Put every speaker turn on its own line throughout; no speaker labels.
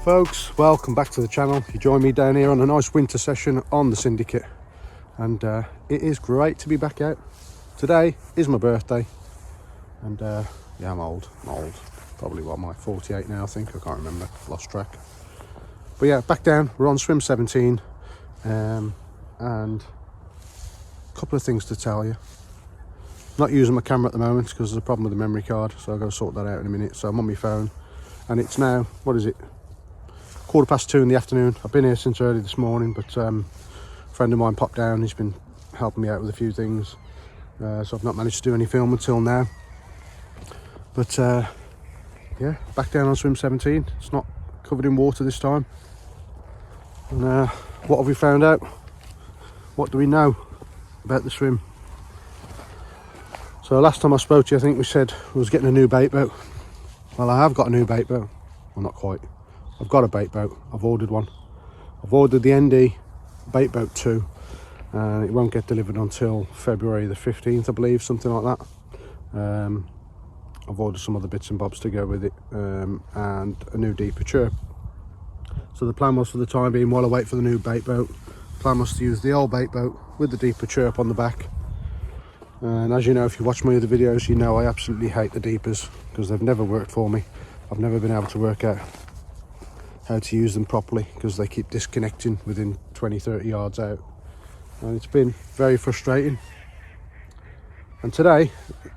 Folks, welcome back to the channel. You join me down here on a nice winter session on the Syndicate, and it is great to be back out. Today is my birthday, and yeah, I'm old, probably what, am I 48 now? I think, I can't remember, lost track. But yeah, back down, we're on swim 17, and a couple of things to tell you. Not using my camera at the moment because there's a problem with the memory card, so I'll go sort that out in a minute. So I'm on my phone, and it's now, what is it, 2:15 in the afternoon. I've been here since early this morning, but a friend of mine popped down. He's been helping me out with a few things, so I've not managed to do any film until now. But yeah, back down on swim 17. It's not covered in water this time. And what have we found out? What do we know about the swim? So last time I spoke to you, I think we said I was getting a new bait boat. Well, I have got a new bait boat. Well, not quite. I've got a bait boat. I've ordered one. I've ordered the ND bait boat 2, and it won't get delivered until February the 15th, I believe, something like that. I've ordered some other bits and bobs to go with it, and a new deeper chirp. So the plan was, for the time being, while I wait for the new bait boat, the plan was to use the old bait boat with the deeper chirp on the back. And as you know, if you watch my other videos, you know I absolutely hate the deepers because they've never worked for me. I've never been able to work out how to use them properly because they keep disconnecting within 20-30 yards out, and it's been very frustrating. And today,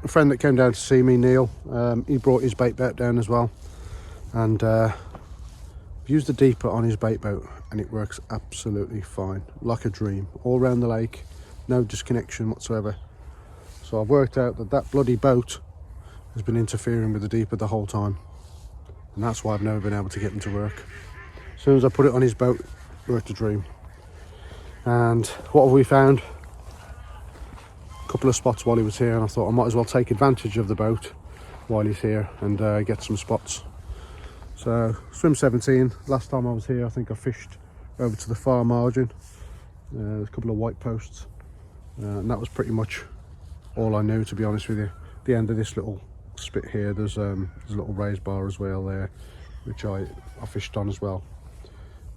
a friend that came down to see me, Neil, he brought his bait boat down as well, and used the deeper on his bait boat, and it works absolutely fine, like a dream, all around the lake, no disconnection whatsoever. So I've worked out that that bloody boat has been interfering with the deeper the whole time, and that's why I've never been able to get them to work. As soon as I put it on his boat, it worked a dream. And what have we found? A couple of spots while he was here, and I thought I might as well take advantage of the boat while he's here and get some spots. So swim 17, last time I was here I think I fished over to the far margin. There's a couple of white posts, and that was pretty much all I knew, to be honest with you. The end of this little spit here, there's a little raised bar as well there, which I fished on as well.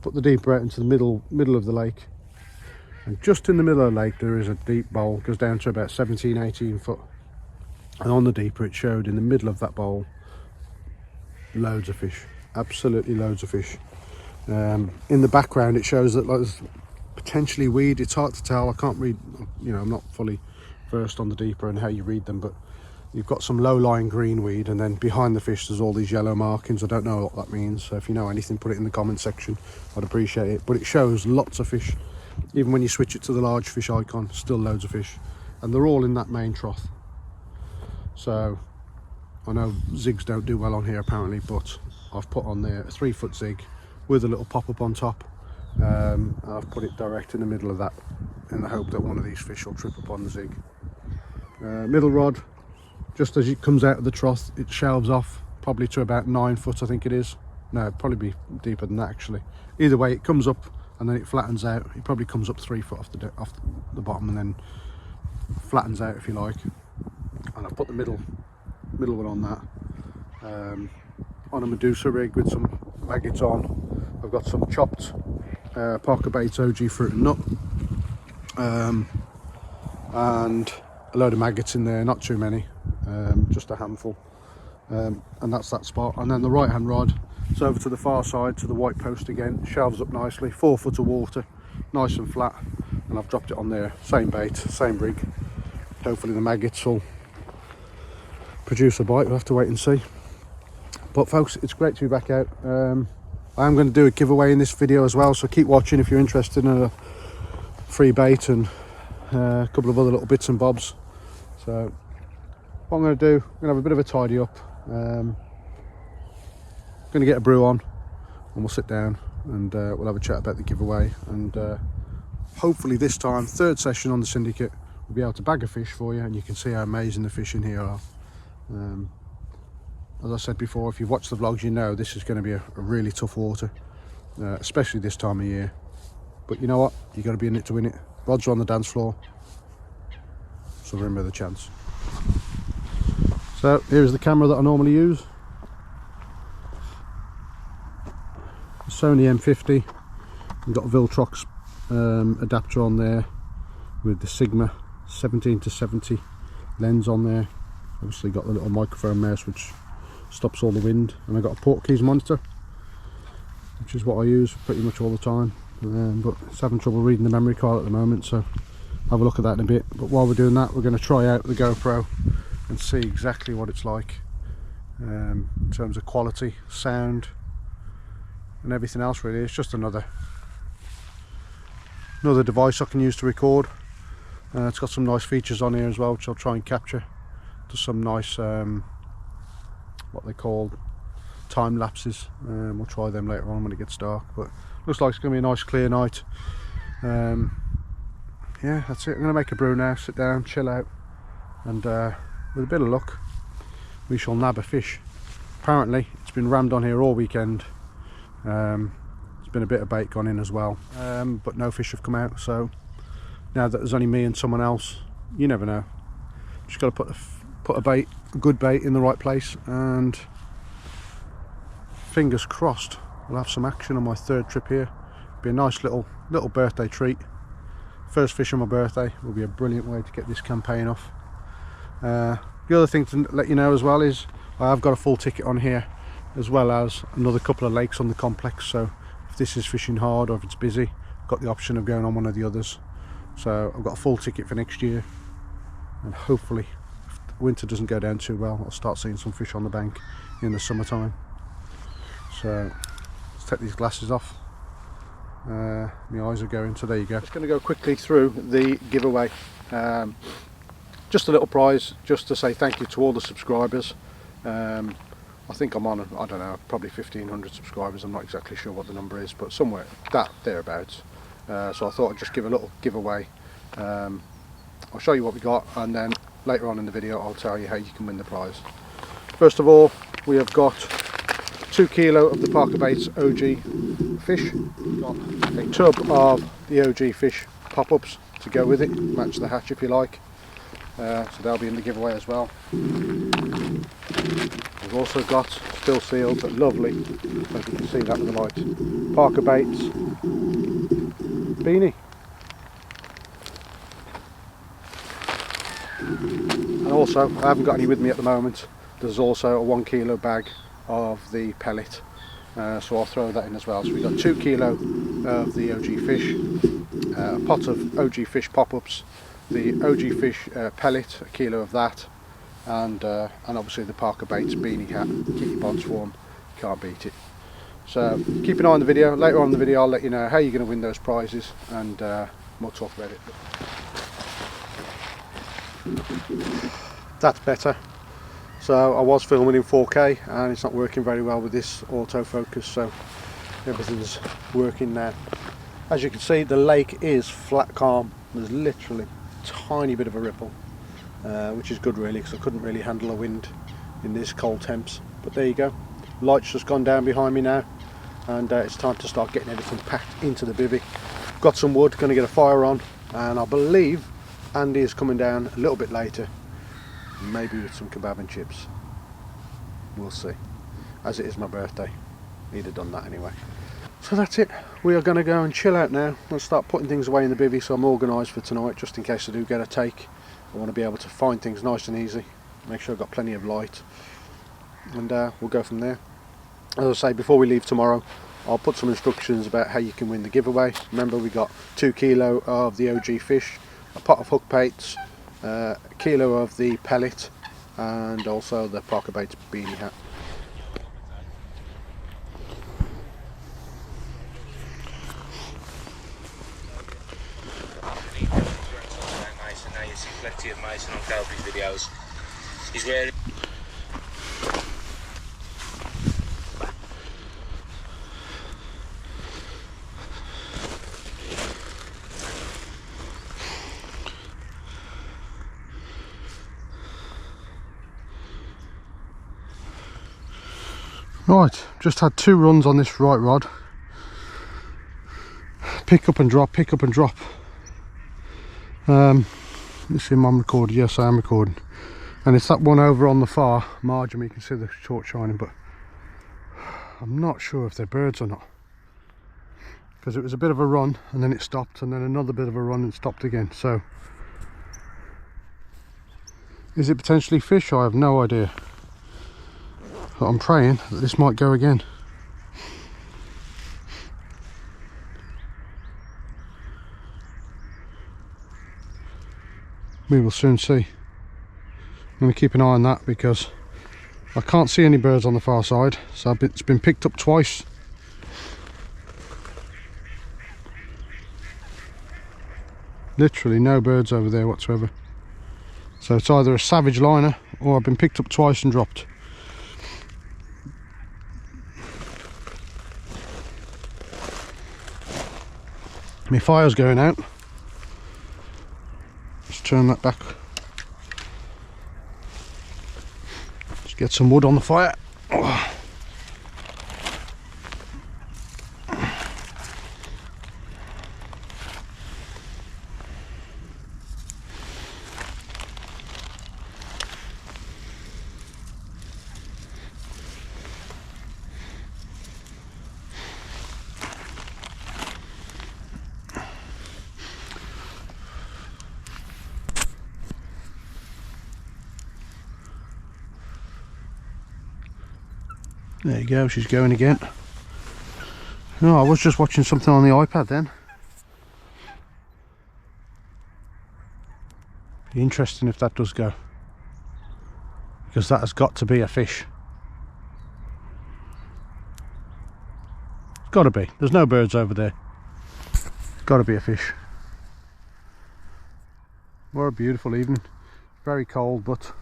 Put the deeper out into the middle of the lake, and just in the middle of the lake there is a deep bowl, goes down to about 17-18 foot, and on the deeper it showed in the middle of that bowl loads of fish, absolutely loads of fish. In the background it shows that there's potentially weed. It's hard to tell, I can't read, you know, I'm not fully versed on the deeper and how you read them, but you've got some low-lying green weed, and then behind the fish there's all these yellow markings. I don't know what that means, so if you know anything, put it in the comment section, I'd appreciate it. But it shows lots of fish. Even when you switch it to the large fish icon, still loads of fish, and they're all in that main trough. So I know zigs don't do well on here apparently, but I've put on there a 3-foot zig with a little pop-up on top. I've put it direct in the middle of that in the hope that one of these fish will trip upon the zig. Middle rod, just as it comes out of the trough, it shelves off probably to about 9 foot, I think it is. No, it'd probably be deeper than that actually. Either way, it comes up and then it flattens out. It probably comes up 3 foot off the bottom and then flattens out, if you like. And I've put the middle one on that, on a Medusa rig with some maggots on. I've got some chopped Parker Baits OG fruit and nut, and a load of maggots in there, not too many, just a handful, and that's that spot. And then the right hand rod, it's over to the far side to the white post again, shelves up nicely, 4 foot of water, nice and flat, and I've dropped it on there, same bait, same rig. Hopefully the maggots will produce a bite, we'll have to wait and see. But folks, it's great to be back out. I am going to do a giveaway in this video as well, so keep watching if you're interested in a free bait and a couple of other little bits and bobs. So what I'm going to do, I'm going to have a bit of a tidy up, going to get a brew on, and we'll sit down and we'll have a chat about the giveaway, and hopefully this time, 3rd session on the Syndicate, we'll be able to bag a fish for you, and you can see how amazing the fish in here are. As I said before, if you've watched the vlogs, you know this is going to be a really tough water, especially this time of year. But you know what? You've got to be in it to win it. Rods are on the dance floor, so remember the chance. So here's the camera that I normally use. Sony M50. We've got a Viltrox adapter on there with the Sigma 17-70 lens on there. Obviously got the little microphone mouse which stops all the wind, and I got a Portkeys monitor, which is what I use pretty much all the time, but it's having trouble reading the memory card at the moment, so have a look at that in a bit. But while we're doing that, we're going to try out the GoPro and see exactly what it's like in terms of quality, sound and everything else. Really, it's just another device I can use to record. It's got some nice features on here as well, which I'll try and capture. Just some nice what they call time lapses. We'll try them later on when it gets dark, but looks like it's going to be a nice clear night. Yeah, that's it. I'm going to make a brew now, sit down, chill out, and with a bit of luck we shall nab a fish. Apparently it's been rammed on here all weekend. There's been a bit of bait gone in as well, but no fish have come out. So now that there's only me and someone else, you never know. Just got to put a good bait in the right place, and fingers crossed we'll have some action on my third trip here. Be a nice little birthday treat. First fish on my birthday will be a brilliant way to get this campaign off. The other thing to let you know as well is I have got a full ticket on here, as well as another couple of lakes on the complex. So if this is fishing hard or if it's busy, I've got the option of going on one of the others. So I've got a full ticket for next year, and hopefully if winter doesn't go down too well, I'll start seeing some fish on the bank in the summertime. So let's take these glasses off. My eyes are going, so there you go. Just going to go quickly through the giveaway. Just a little prize, just to say thank you to all the subscribers. I think I'm on, I don't know, probably 1,500 subscribers. I'm not exactly sure what the number is, but somewhere thereabouts. So I thought I'd just give a little giveaway. I'll show you what we got, and then later on in the video I'll tell you how you can win the prize. First of all, we have got 2 kilo of the Parker Baits OG fish. Got a tub of the OG fish pop-ups to go with it, match the hatch if you like. So they'll be in the giveaway as well. We've also got, still sealed but lovely, if you can see that with the light, Parker Baits beanie. And also, I haven't got any with me at the moment, there's also a 1 kilo bag of the pellet, so I'll throw that in as well. So we've got 2 kilo of the OG fish, a pot of OG fish pop-ups, the OG fish pellet, a kilo of that, and obviously the Parker Baits beanie hat. Keep your bonds warm, can't beat it. So keep an eye on the video. Later on in the video I'll let you know how you're going to win those prizes, and we'll talk about it. That's better. So I was filming in 4K and it's not working very well with this autofocus, so everything's working now. As you can see, the lake is flat calm. There's literally a tiny bit of a ripple, which is good really, because I couldn't really handle a wind in this cold temps. But there you go. Light's just gone down behind me now, and it's time to start getting everything packed into the bivvy. Got some wood, going to get a fire on, and I believe Andy is coming down a little bit later, maybe with some kebab and chips. We'll see. As it is my birthday, he'd have done that anyway. So that's it. We are going to go and chill out now and start putting things away in the bivvy, so I'm organised for tonight, just in case I do get a take. I want to be able to find things nice and easy, make sure I've got plenty of light, and we'll go from there. As I say, before we leave tomorrow, I'll put some instructions about how you can win the giveaway. Remember, we got 2 kilo of the OG fish, a pot of hook baits, a kilo of the pellet, and also the Parker Baits beanie hat.
Now you see plenty of Mason on Calgary's videos. He's wearing.
Right, just had 2 runs on this right rod. Pick up and drop, pick up and drop. Let's see if I'm recording. Yes, I am recording. And it's that one over on the far margin. You can see the short shining, but I'm not sure if they're birds or not. because it was a bit of a run and then it stopped, and then another bit of a run and stopped again. So is it potentially fish? I have no idea, but I'm praying that this might go again. We will soon see. I'm going to keep an eye on that because I can't see any birds on the far side, so it's been picked up twice. Literally no birds over there whatsoever. So it's either a savage liner or I've been picked up twice and dropped. My fire's going out. Let's turn that back. Let's get some wood on the fire. Oh. There you go, she's going again. Oh, I was just watching something on the iPad then. Be interesting if that does go, because that has got to be a fish. It's got to be. There's no birds over there. It's got to be a fish. What a beautiful evening. Very cold, but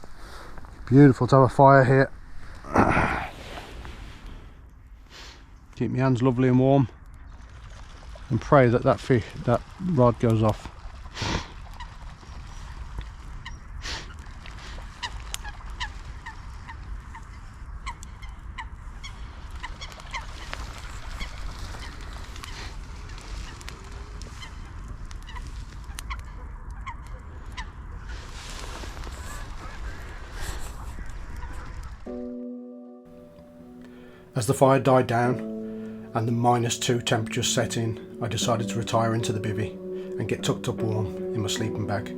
beautiful to have a fire here. Keep my hands lovely and warm, and pray that that rod goes off. As the fire died down and the -2 temperatures set in, I decided to retire into the bivvy and get tucked up warm in my sleeping bag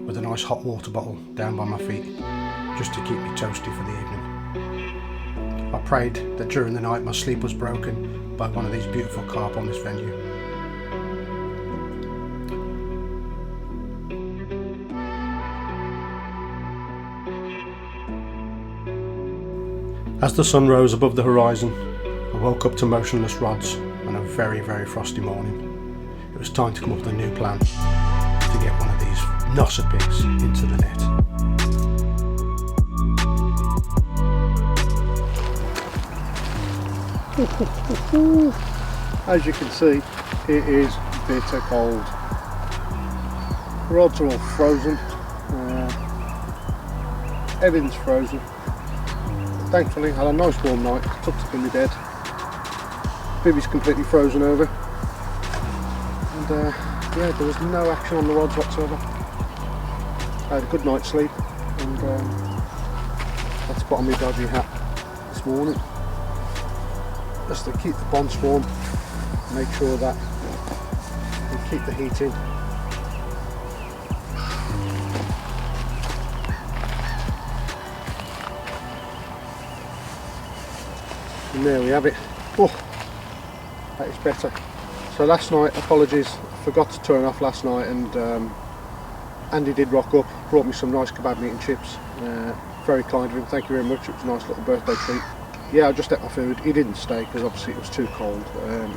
with a nice hot water bottle down by my feet, just to keep me toasty for the evening. I prayed that during the night my sleep was broken by one of these beautiful carp on this venue. As the sun rose above the horizon, I woke up to motionless rods on a very, very frosty morning. It was time to come up with a new plan to get one of these nosser pigs into the net. As you can see, it is bitter cold. The rods are all frozen. Everything's frozen. Thankfully, I had a nice warm night, tucked up in the bed. Bivvy's completely frozen over, and yeah, there was no action on the rods whatsoever. I had a good night's sleep, and that's put on my dodgy hat this morning, just to keep the ponds warm, make sure that we keep the heat in. And there we have it. Oh, that is better. So last night, apologies, I forgot to turn off last night, and Andy did rock up, brought me some nice kebab meat and chips. Very kind of him, thank you very much. It was a nice little birthday treat. Yeah, I just ate my food. He didn't stay because obviously it was too cold.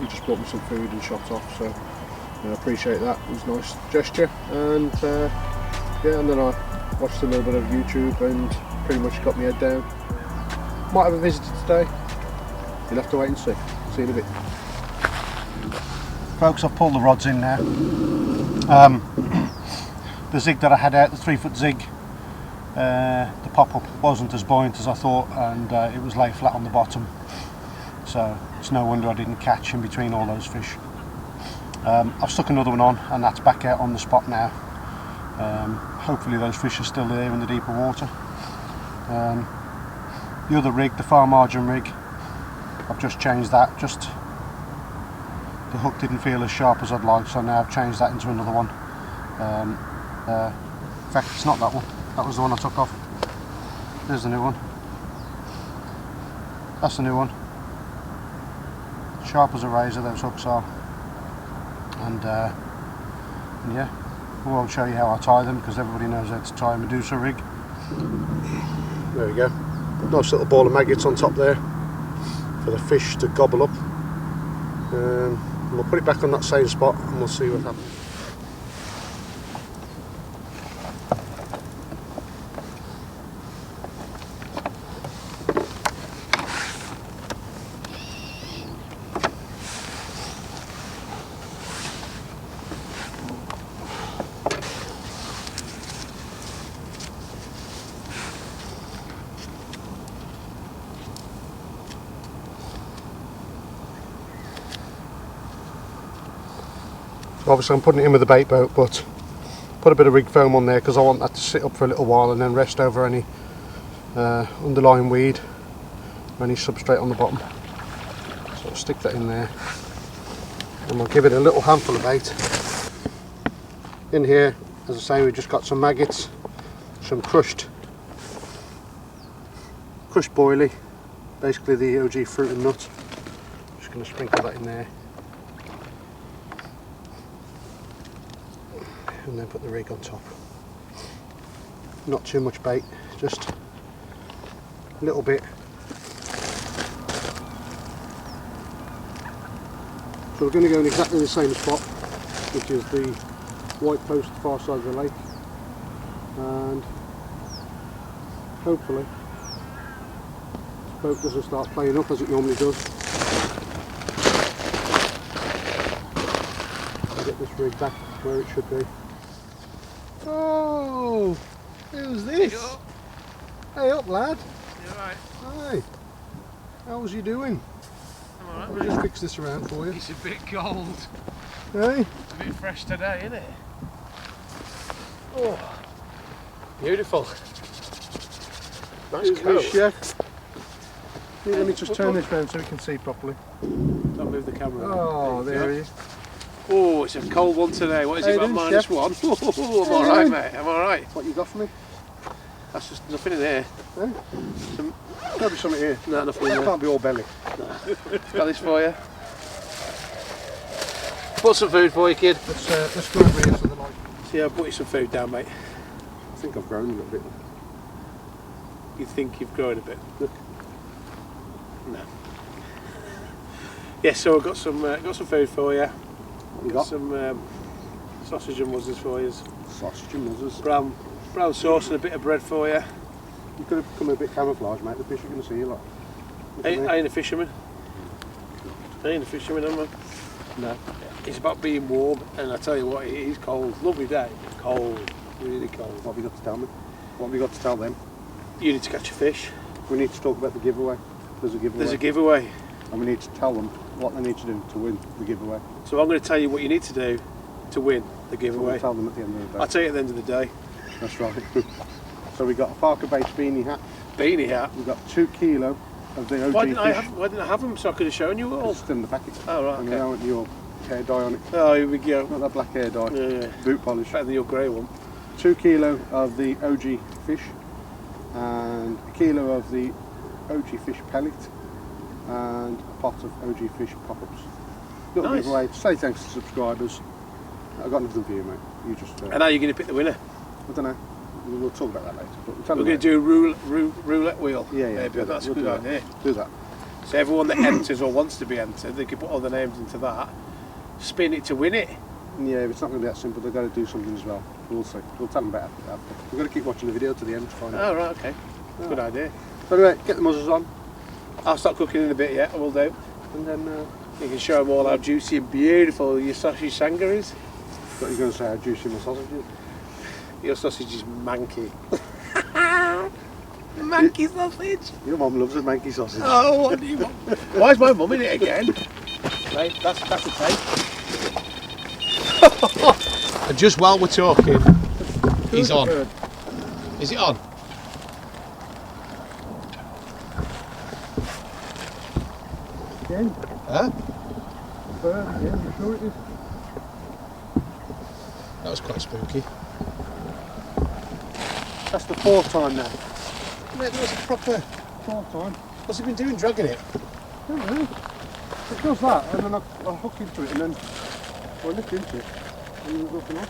He just brought me some food and shot off, so I appreciate that. It was a nice gesture. And yeah, and then I watched a little bit of YouTube and pretty much got my head down. Might have a visitor today. You'll have to wait and see. See you in a bit. Folks, I've pulled the rods in now. The zig that I had out, the 3-foot zig, the pop-up wasn't as buoyant as I thought, and it was laid flat on the bottom. So it's no wonder I didn't catch in between all those fish. I've stuck another one on, and that's back out on the spot now. Hopefully those fish are still there in the deeper water. The other rig, the far margin rig, I've just changed that just the hook didn't feel as sharp as I'd like, so now I've changed that into another one. In fact, it's not that one. That was the one I took off. There's the new one. That's the new one. Sharp as a razor, those hooks are. And yeah, I won't show you how I tie them because everybody knows how to tie a Medusa rig. There we go. Nice little ball of maggots on top there for the fish to gobble up. We'll put it back on that same spot and we'll see what happens. Obviously I'm putting it in with the bait boat, but put a bit of rig foam on there because I want that to sit up for a little while and then rest over any underlying weed or any substrate on the bottom. So I'll stick that in there and we'll give it a little handful of bait. In here, as I say, we've just got some maggots, some crushed boilie, basically the OG fruit and nut. Just going to sprinkle that in there. And then put the rig on top. Not too much bait, just a little bit. So we're going to go in exactly the same spot, which is the white post far side of the lake, and hopefully the boat doesn't start playing up as it normally does. I'll get this rig back where it should be. Oh, who's this? Hey up, lad.
You alright?
Hi. How's you doing?
I'm alright.
We'll just fix this around for you.
It's a bit cold.
Hey?
It's a bit fresh today, isn't it? Oh, beautiful. Nice coat.
Chef. Here, let me just turn this round so we can see properly.
Don't move the camera.
Oh, there he is.
Oh, it's a cold one today. What is
How
it,
you
about
doing,
-1?
Chef?
Oh, I'm alright, mate. I'm alright.
What you got for me?
That's just nothing in there.
Hey?
Some,
There'll be something here.
no, nothing
It
in there.
can't be all belly.
Got this for you. Put some food for you, kid.
Let's go over here so the light.
See, I'll put you some food down, mate.
I think I've grown a little bit.
You think you've grown a bit? No. Yes, so I've got some food for you.
What you got?
Some sausage and muzzles for you.
Sausage and muzzles.
Brown sauce and a bit of bread for you.
You could have become a bit camouflage, mate. The fish are going to see you lot.
I ain't a fisherman. I ain't a fisherman, am I? No. It's about being warm, and I tell you what, it is cold. Lovely day. Cold. Really cold.
What have you got to tell me? What have you got to tell them?
You need to catch a fish.
We need to talk about the giveaway. There's a giveaway.
There's a giveaway.
And we need to tell them what they need to do to win the giveaway.
So I'm going to tell you what you need to do to win the
So
giveaway.
we'll tell them at the end of the day.
I'll tell you at the end of the day.
That's right. So we got a Parker based beanie hat.
Beanie hat.
We've got 2 kilo of the OG
Why didn't I
fish.
have them so I could have shown you all?
It's still in the packet.
Oh, right,
And
okay.
I want your hair dye on it.
Oh, here we go.
Not that black hair dye.
Yeah.
Boot polish.
Better than your grey one.
2 kilo of the OG fish and a kilo of the OG fish pellet and a pot of OG fish pop-ups. Little
Nice.
giveaway to say thanks to subscribers. I've got nothing for you, mate. You just.
And how are you going to pick the winner?
I don't know. We'll talk about that later. But we'll tell
We're
them
going to do a roulette wheel.
Yeah,
Maybe.
do
That's
that.
a good
We'll
idea.
do that.
So everyone that enters or wants to be entered, they can put all their names into that, spin it to win it.
Yeah, it's not going to be that simple. They've got to do something as well. We'll see. We'll tell them about it. We've got to keep watching the video to the end to find out.
Oh, right, okay. Good idea.
So anyway, get the muzzles on,
I'll start cooking in a bit, yeah, I will do.
and then
You can show them all how juicy and beautiful your sausage sanga is.
what are you going to say? How juicy my sausage is?
Your sausage is manky. Manky sausage?
Your mum loves a manky sausage.
Oh, what do you want? Why is my mum in it again? Right, that's a tape. And just while we're talking, he's on. Is it on?
Again?
Huh?
bird again, I'm sure it is.
That was quite spooky. That's the fourth time now. Mate, that was a proper
Fourth time.
What's he been doing, dragging it?
I don't know. It does that, and then I hook into it, and then I lift into it, and then there's nothing on.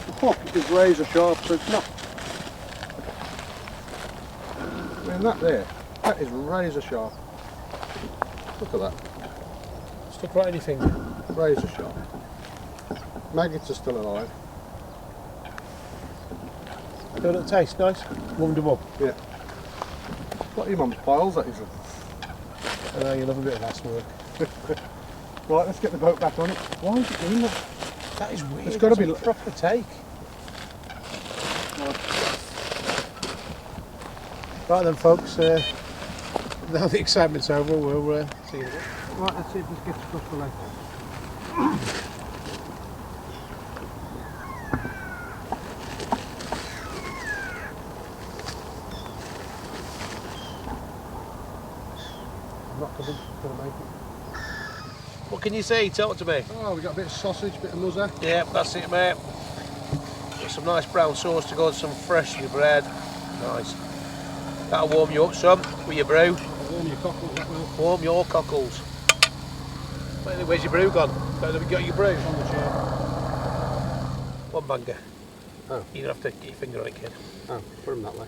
The hook is razor sharp, so it's not. I mean, that is razor sharp. Look at that.
Stuck right in your finger.
Razor sharp. Maggots are still alive.
Don't it taste nice? Warmed them up.
Yeah. What are your mum's piles, that is?
I know you love a bit of ass work.
Right, let's get the boat back on it. Why is it doing that?
That is weird.
It's got to be
a proper take. Right then, folks. Now the excitement's over, we'll see you again.
Right, let's see if this gets across the lake. I'm not convinced it's going to make it.
What can you say? Talk to me.
Oh, we got a bit of sausage, bit of muzzer.
Yeah, that's it, mate. Got some nice brown sauce to go and some freshly bread. Nice. That'll warm you up some with your brew.
Warm your cockles, that will.
Warm your cockles. Where's your brew gone? Have you got your brew?
On the chair.
One banger.
Oh.
You don't have to get your finger on it, kid.
Oh, put them that way.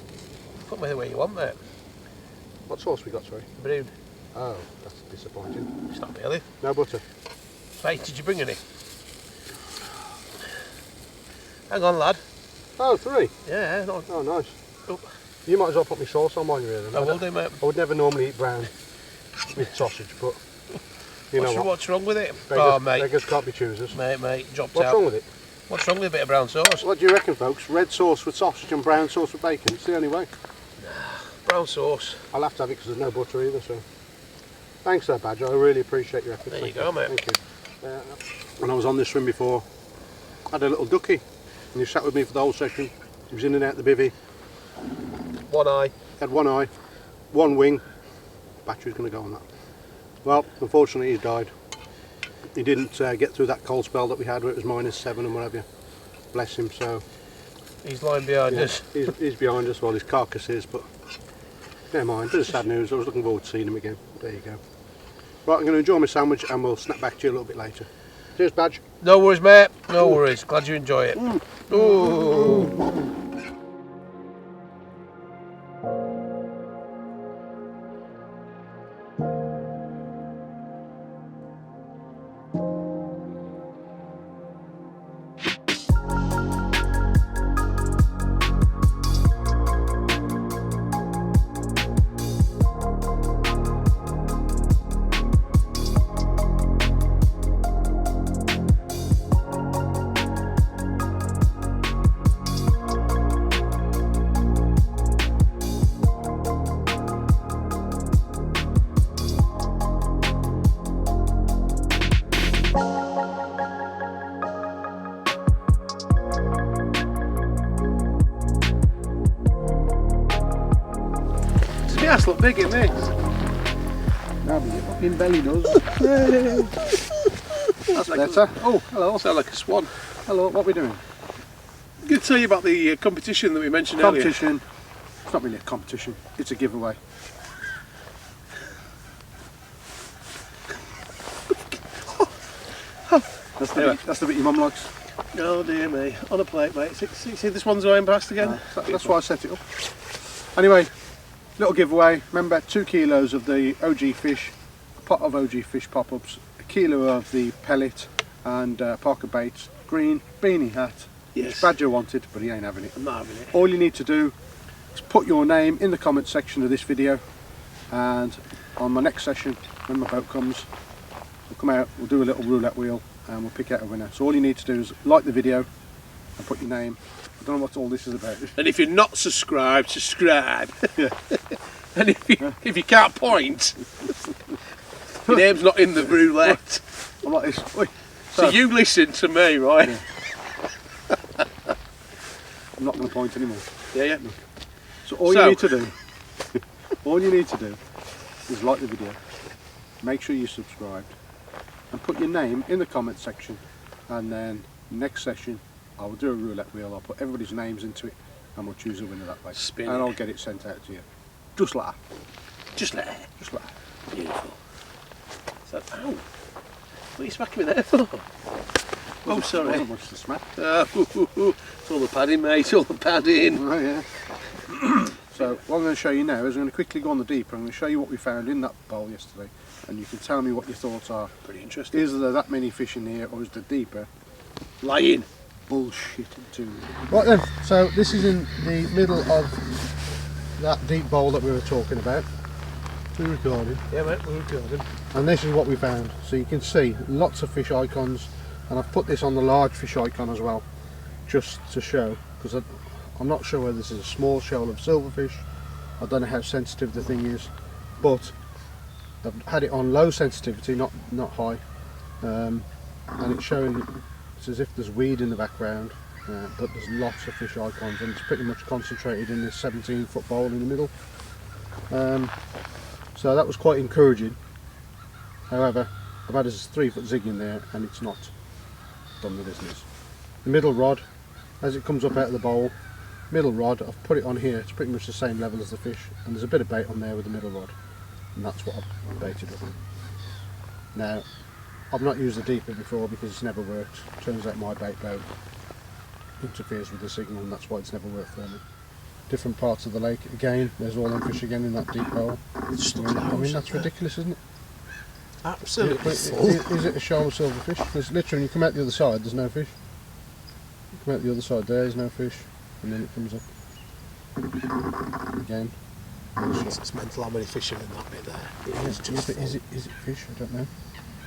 Put them where you want, mate.
What sauce we got, sorry?
Brew.
Oh, that's disappointing.
It's not really.
No butter.
Hey, did you bring any? Hang on, lad.
Oh, 3.
Yeah, no.
Oh, nice.
Oh.
You might as well put my sauce on while you're here.
I will do, mate.
I would never normally eat brown with sausage, but you know what?
What's wrong with it?
Beggars,
Mate.
beggars can't be choosers.
Mate, dropped
What's
out.
wrong with it?
What's wrong with a bit of brown sauce?
What do you reckon, folks? Red sauce with sausage and brown sauce with bacon. It's the only way.
Brown sauce.
I'll have to have it because there's no butter either. So, thanks, there, Badger. I really appreciate your efforts.
There you go, mate.
Thank you. When I was on this swim before, I had a little ducky, and he sat with me for the whole session. He was in and out the bivvy.
One eye.
Had one eye, one wing. Battery's going to go on that. Well, unfortunately, he's died. He didn't get through that cold spell that we had where it was -7 and whatever. Bless him. So
He's lying behind us.
he's behind us. Well, his carcass is, but never mind. Bit of sad news. I was looking forward to seeing him again. There you go. Right, I'm going to enjoy my sandwich and we'll snap back to you a little bit later. Cheers, Badge.
No worries, mate. No worries. Glad you enjoy it. Ooh. The ass look big in this.
Now your fucking belly does.
That's
Better. Oh, hello.
Sound like a swan.
Hello, what are we doing?
I'm going to tell you about the competition that we mentioned
Competition. It's not really a competition, it's a giveaway. That's the bit your mum likes.
earlier. Oh dear me. On a plate, mate. See this one's going past again?
That's why I set it up. Anyway, little giveaway. Remember, 2 kilos of the OG fish, a pot of OG fish pop-ups, a kilo of the pellet, and Parker Baits green beanie hat.
Yes.
Which Badger wanted, but he ain't having it.
I'm not having it.
All you need to do is put your name in the comment section of this video, and on my next session, when my boat comes, we'll come out, we'll do a little roulette wheel, and we'll pick out a winner. So all you need to do is like the video and put your name. I don't know what all this is about.
And if you're not subscribed, subscribe.
Yeah.
And if you can't point, your name's not in the roulette.
I'm like this. Oi.
So you listen to me, right?
Yeah. I'm not going to point anymore.
Yeah.
So all you need to do, all you need to do is like the video, make sure you're subscribed, and put your name in the comment section, and then next session I will do a roulette wheel. I'll put everybody's names into it and we'll choose a winner that way.
Spin
and
it.
I'll get it sent out to you. Just like that.
Just let it.
Just like that.
Beautiful. So, ow! What are you smacking me there for? Oh, sorry.
Wasn't much to smack.
It's all the padding, mate. All the padding.
Oh yeah. So what I'm going to show you now is I'm going to quickly go on the deeper. I'm going to show you what we found in that bowl yesterday, and you can tell me what your thoughts are.
Pretty interesting.
Is there that many fish in here, or is the deeper
Lying.
bullshit too? Right then, so this is in the middle of that deep bowl that we were talking about. We're recording.
Yeah, mate, we're recording.
And this is what we found. So you can see lots of fish icons, and I've put this on the large fish icon as well, just to show, because I'm not sure whether this is a small shoal of silverfish. I don't know how sensitive the thing is, but I've had it on low sensitivity, not high, and it's showing, it's as if there's weed in the background, but there's lots of fish icons, and it's pretty much concentrated in this 17-foot bowl in the middle. So that was quite encouraging. However, I've had a 3-foot zig in there and it's not done the business. The middle rod, as it comes up out of the bowl, middle rod, I've put it on here, it's pretty much the same level as the fish, and there's a bit of bait on there with the middle rod, and that's what I've baited with. Now, I've not used the deeper before because it's never worked. Turns out my bait boat interferes with the signal, and that's why it's never worked for me. Different parts of the lake, again, there's all them fish again in that deep bowl. I mean that's ridiculous, isn't it?
Absolutely full.
Is it a shoal of silverfish? There's literally, when you come out the other side, there's no fish. You come out the other side, there's no fish, and then it comes up again.
It's mental how many fish are in that bit there.
Is it fish? I don't know.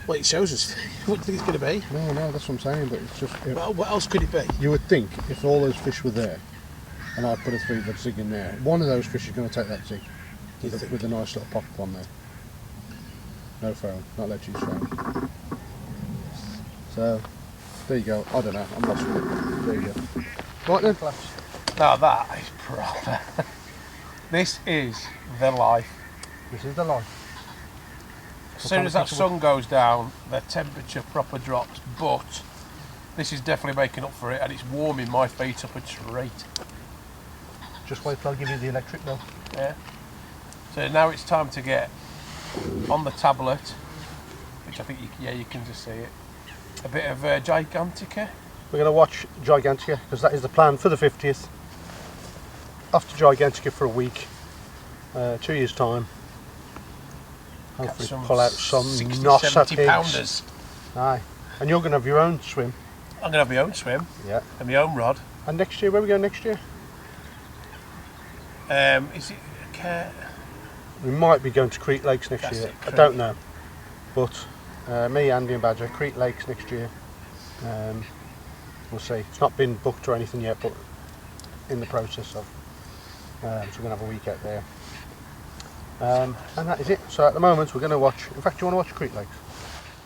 Well, it shows us. What do you think it's going to be?
No, that's what I'm saying. But it's just.
Well, what else could it be?
You would think if all those fish were there, and I put a 3-foot zig in there, one of those fish is going to take that zig with a nice little pop on there. No foam, not let you foam. So there you go. I don't know. I'm lost with it. There you go. Right then.
Now that is proper. This is the life.
This is the life.
As soon as that sun goes down, the temperature proper drops, but this is definitely making up for it, and it's warming my feet up a treat.
Just wait till I give you the electric bill.
Yeah. So now it's time to get on the tablet, which I think you can just see it. A bit of Gigantica.
We're going to watch Gigantica because that is the plan for the 50th. After Gigantica for a week, 2 years time. Hopefully pull out some
60,
Nossa
70
pigs.
pounders.
Aye. And you're going to have your own swim.
I'm going to have my own swim.
Yeah.
And my own rod.
And next year, where are we going next year?
Is it
We might be going to Crete Lakes next year. I don't know. But me, Andy and Badger, Crete Lakes next year. We'll see. It's not been booked or anything yet, but in the process of. So we're going to have a week out there. And that is it. So at the moment we're going to watch, in fact, do you want to watch Crete Lakes?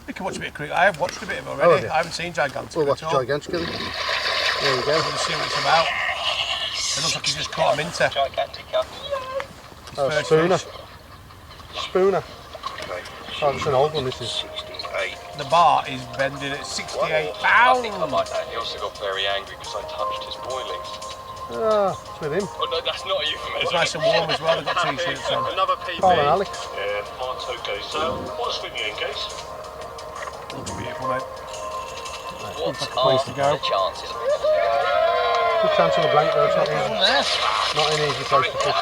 We can watch a bit of Crete. I have watched a bit of it already. I haven't seen Gigantica.
We'll watch
at all.
Gigantica then. There we go.
We'll see what it's about. It looks like he's just caught him into.
Gigantica.
Oh, Spooner. Spooner. Oh, that's an old one, this is.
68.
The bar is bending at 68
I
pounds.
think I might know. He also got very angry because I touched his boilies.
Ah, it's with him.
Oh no, that's not a euphemism.
It's nice and warm as well. They've got t-shirts on.
Another PB.
Oh, and Alex.
Yeah, mine's okay. So, what's with you in case?
Looks beautiful, mate.
What
Place to go.
the chances?
Good chance of a blank though, it's not easy. Not an easy place to fish.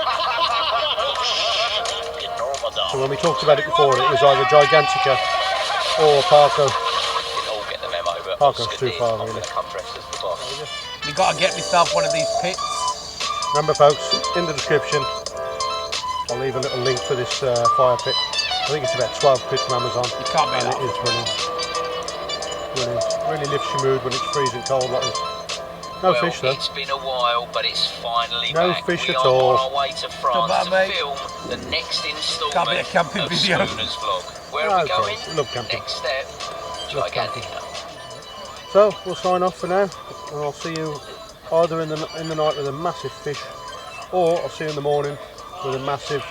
So when we talked about it before, it was either Gigantica or Parco.
All get the memo, but
Parco's too far,
I'm
really.
gonna come dressed as the boss.
You got to get myself one of these pits.
Remember folks, in the description, I'll leave a little link for this fire pit. I think it's about 12 quid from Amazon.
You can't beat
And
that.
it is brilliant. Brilliant. Really lifts your mood when it's freezing cold like this. No
Well,
fish though.
It's been a while, but it's finally
No
back.
fish
we
at
are
all.
on our way to France
bad,
to
mate.
film the next instalment
Can't be a camping
of
video.
Sonar's vlog. Where are we
Okay,
going?
we love camping.
Next step,
Love camping.
Gigantica.
So we'll sign off for now, and I'll see you either in the night with a massive fish, or I'll see you in the morning with a massive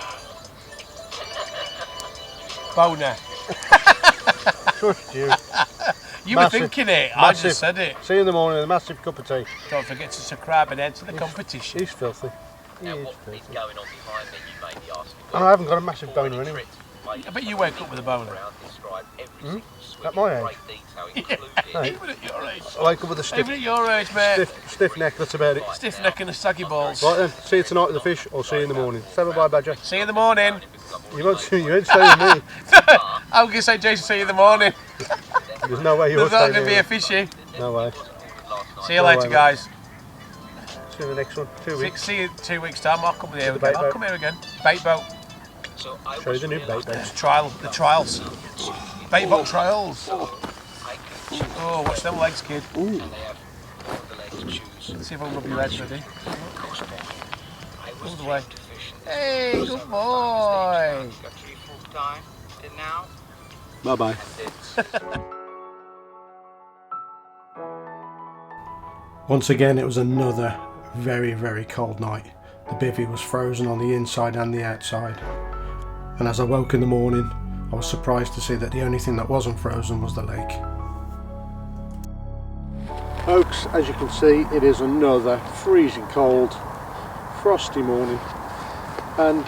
Boner.
Trust you.
You
Massive,
were thinking it, I
massive.
just said it.
See you in the morning with a massive cup of tea.
Don't forget to subscribe and enter the competition.
He's filthy.
Now, what is going on behind me, you may be asking.
And I haven't got a massive boner anyway.
I bet you wake up with a boner.
At my age?
Yeah, even at your age.
I wake up with a
Even at your age, mate.
stiff neck, that's about it.
Stiff neck and the saggy balls.
Right then, see you tonight with the fish, or see you in the morning. Say bye, Badger.
See you in the morning.
You won't stay with me.
I'm going to say, Jason, see you in the morning.
There's no way you're
There's not
staying
going to be
here.
a fishy.
No way.
See you later,
way,
guys.
See you in the next one. 2 weeks.
See you 2 weeks' time. I'll come here
The
again.
bait
I'll
boat.
come here again. Bait boat.
Show you the new bait boat.
The trials. Bait boat trials. Oh, watch them legs, kid.
Ooh.
Let's see if I can rub your legs ready. All the way. Hey, good boy.
Bye bye. Once again, it was another very, very cold night. The bivvy was frozen on the inside and the outside. And as I woke in the morning, I was surprised to see that the only thing that wasn't frozen was the lake. Folks, as you can see, it is another freezing cold, frosty morning. And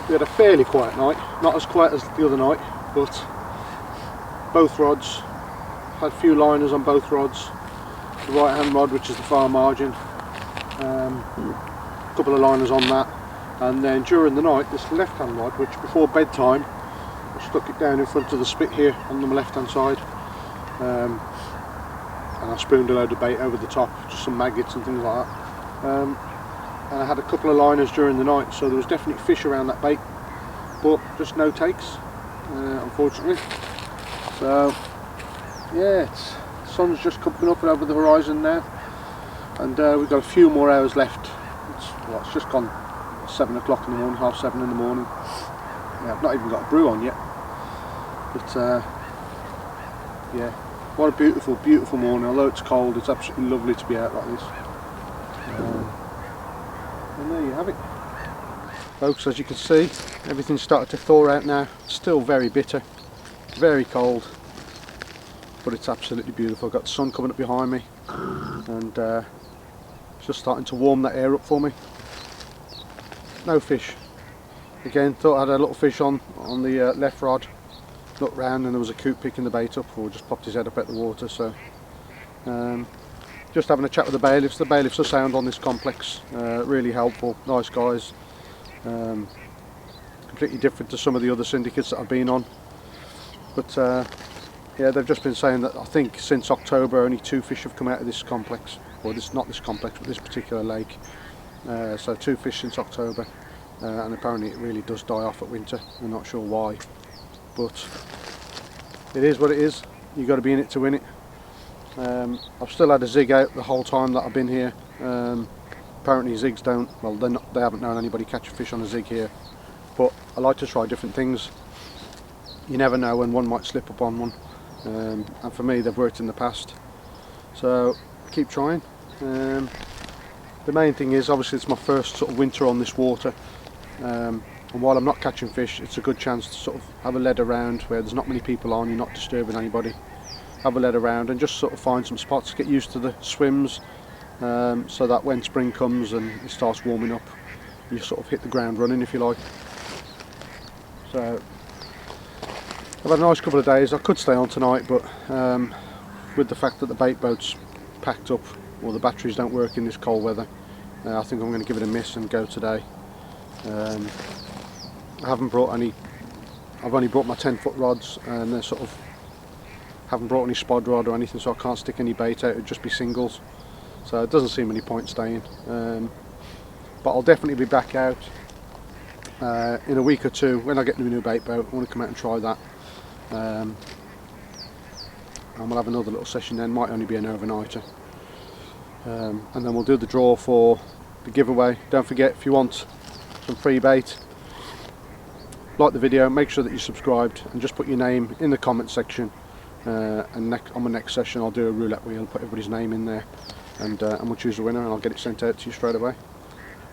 we had a fairly quiet night. Not as quiet as the other night, but both rods. Had a few liners on both rods. The right hand rod, which is the far margin, a couple of liners on that, and then during the night this left hand rod, which before bedtime I stuck it down in front of the spit here on the left hand side, and I spooned a load of bait over the top, just some maggots and things like that, and I had a couple of liners during the night, so there was definitely fish around that bait, but just no takes, unfortunately. So yeah, the sun's just coming up and over the horizon now, and we've got a few more hours left. It's just gone 7 o'clock in the morning, 7:30 in the morning. Yeah, I've not even got a brew on yet, but yeah, what a beautiful, beautiful morning. Although it's cold, it's absolutely lovely to be out like this. And there you have it, folks. As you can see, everything's started to thaw out now. It's still very bitter, very cold, but it's absolutely beautiful. I've got the sun coming up behind me, and it's just starting to warm that air up for me. No fish. Again, thought I had a little fish on the left rod. Looked round and there was a coot picking the bait up, or just popped his head up at the water. So just having a chat with the bailiffs. The bailiffs are sound on this complex, really helpful, nice guys. Completely different to some of the other syndicates that I've been on, but yeah, they've just been saying that I think since October only 2 fish have come out of this complex, or not this complex, but this particular lake. So 2 fish since October, and apparently it really does die off at winter. I'm not sure why, but it is what it is. You've got to be in it to win it. I've still had a zig out the whole time that I've been here. Apparently zigs don't, well, they haven't known anybody catch a fish on a zig here, but I like to try different things. You never know when one might slip up on one. And for me, they've worked in the past, so keep trying. The main thing is, obviously, it's my first sort of winter on this water, and while I'm not catching fish, it's a good chance to sort of have a lead around where there's not many people on, you're not disturbing anybody. Have a lead around and just sort of find some spots, get used to the swims, so that when spring comes and it starts warming up, you sort of hit the ground running, if you like. So I've had a nice couple of days. I could stay on tonight, but with the fact that the bait boat's packed up, or the batteries don't work in this cold weather, I think I'm going to give it a miss and go today. I haven't brought any, I've only brought my 10-foot rods, and they're sort of, haven't brought any spod rod or anything, so I can't stick any bait out. It'd just be singles, so it doesn't seem any point staying. But I'll definitely be back out in a week or two when I get a new bait boat. I want to come out and try that. And we'll have another little session then, might only be an overnighter, and then we'll do the draw for the giveaway. Don't forget, if you want some free bait, like the video, make sure that you're subscribed, and just put your name in the comment section, and on my next session I'll do a roulette wheel, put everybody's name in there, and we'll choose a winner, and I'll get it sent out to you straight away,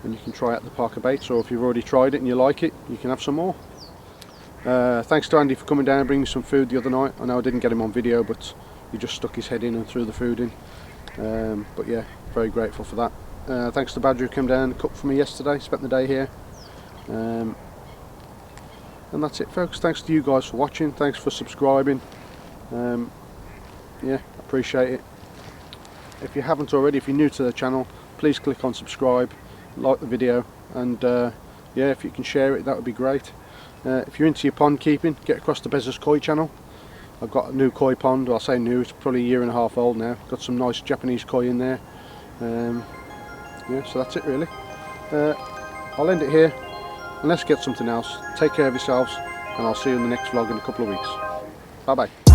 and you can try out the Parker baits, or if you've already tried it and you like it, you can have some more. Thanks to Andy for coming down and bringing some food the other night. I know I didn't get him on video, but he just stuck his head in and threw the food in. But yeah, very grateful for that. Thanks to Badger who came down and cooked for me yesterday, spent the day here. And that's it, folks. Thanks to you guys for watching, thanks for subscribing. Yeah, appreciate it. If you haven't already, if you're new to the channel, please click on subscribe, like the video, and yeah, if you can share it, that would be great. If you're into your pond keeping, get across the Bezos Koi channel. I've got a new koi pond. Well, I say new, it's probably 1.5 years old now. Got some nice Japanese koi in there. Yeah, so that's it really. I'll end it here and let's get something else. Take care of yourselves, and I'll see you in the next vlog in a couple of weeks. Bye bye.